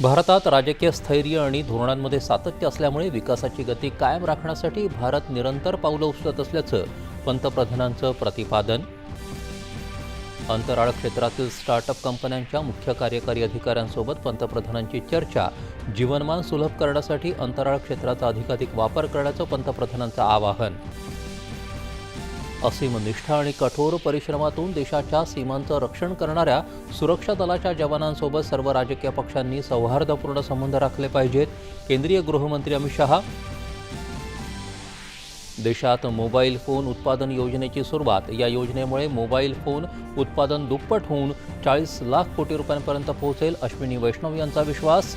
भारतात राजकीय स्थैर्य आणि धोरणांमध्ये सातत्य असल्यामुळे विकासाची गती कायम राखण्यासाठी भारत निरंतर पावलं उचलत असल्याचं पंतप्रधानांचं प्रतिपादन. अंतराळ क्षेत्रातील स्टार्टअप कंपन्यांच्या मुख्य कार्यकारी अधिकाऱ्यांसोबत पंतप्रधानांची चर्चा. जीवनमान सुलभ करण्यासाठी अंतराळ क्षेत्राचा अधिकाधिक वापर करण्याचं पंतप्रधानांचं आवाहन. असीम निष्ठा आणि कठोर परिश्रमातून देशाच्या सीमांचं रक्षण करणाऱ्या सुरक्षा दलाच्या जवानांसोबत सर्व राजकीय पक्षांनी सौहार्दपूर्ण संबंध राखले पाहिजेत. केंद्रीय गृहमंत्री अमित शहा. देशात मोबाईल फोन उत्पादन योजनेची सुरुवात. या योजनेमुळे मोबाईल फोन उत्पादन दुप्पट होऊन 40 लाख कोटी रुपयांपर्यंत पोहोचेल, अश्विनी वैष्णव यांचा विश्वास.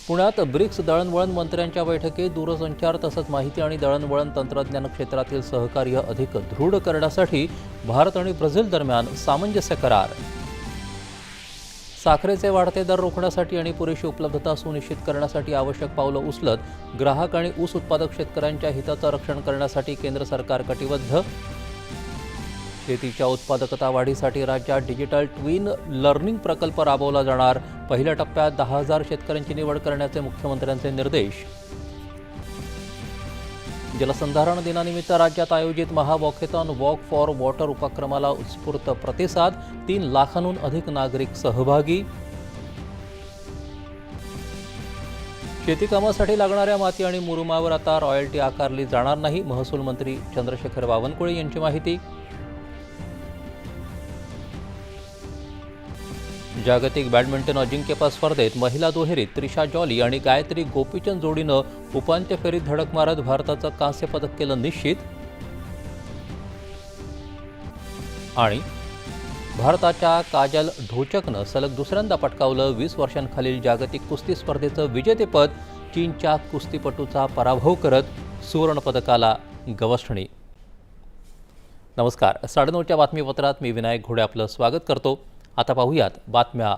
पुण्यात ब्रिक्स दळणवळण मंत्र्यांच्या बैठकीत दूरसंचार तसंच माहिती आणि दळणवळण तंत्रज्ञान क्षेत्रातील सहकार्य अधिक दृढ करण्यासाठी भारत आणि ब्राझील दरम्यान सामंजस्य करार. साखरेचे वाढते दर रोखण्यासाठी आणि पुरेशी उपलब्धता सुनिश्चित करण्यासाठी आवश्यक पावलं उचलत ग्राहक आणि ऊस उत्पादक शेतकऱ्यांच्या हिताचं रक्षण करण्यासाठी केंद्र सरकार कटिबद्ध. शेतीच्या उत्पादकता वाढीसाठी राज्यात डिजिटल ट्विन लर्निंग प्रकल्प राबवला जाणार. पहिल्या टप्प्यात 10,000 शेतकऱ्यांची निवड करण्याचे मुख्यमंत्र्यांचे निर्देश. जलसंधारण दिनानिमित्त राज्यात आयोजित महावॉकेथॉन वॉक फॉर वॉटर उपक्रमाला उत्स्फूर्त प्रतिसाद. 3 लाखांहून अधिक नागरिक सहभागी. शेती कामासाठी लागणाऱ्या माती आणि मुरुमावर आता रॉयल्टी आकारली जाणार नाही. महसूल मंत्री चंद्रशेखर बावनकुळे यांची माहिती. जागतिक बॅडमिंटन अजिंक्यपद स्पर्धेत महिला दुहेरीत त्रिशा जॉली आणि गायत्री गोपीचंद जोडीनं उपांत्य फेरीत धडक मारत भारताचं कांस्य पदक केलं निश्चित. आणि भारताच्या काजल ढोचकनं सलग दुसऱ्यांदा पटकावलं 20 वर्षांखालील जागतिक कुस्ती स्पर्धेचं विजेतेपद. चीनच्या कुस्तीपटूचा पराभव करत सुवर्णपदकाला गवसणी. नमस्कार, 9:30च्या बातमीपत्रात मी विनायक घोडे आपलं स्वागत करतो. आता पाहूयात बातम्या